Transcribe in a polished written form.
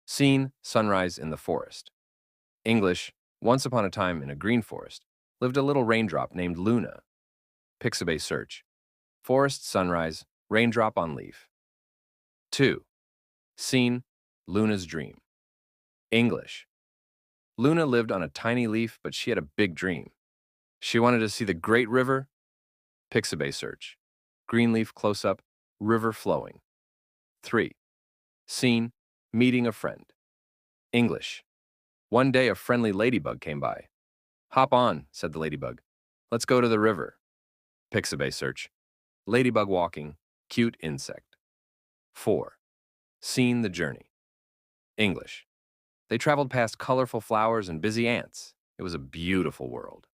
Scene, sunrise in the forest. English, once upon a time in a green forest, lived a little raindrop named Luna. Pixabay search. Forest sunrise, raindrop on leaf. 2. Scene, Luna's dream. English. Luna lived on a tiny leaf, but she had a big dream. She wanted to see the great river. Pixabay search. Green leaf close up, river flowing. 3. Scene, meeting a friend. English. One day a friendly ladybug came by. Hop on, said the ladybug. Let's go to the river. Pixabay search. Ladybug walking, cute insect. 4. Scene, the journey. English. They traveled past colorful flowers and busy ants. It was a beautiful world.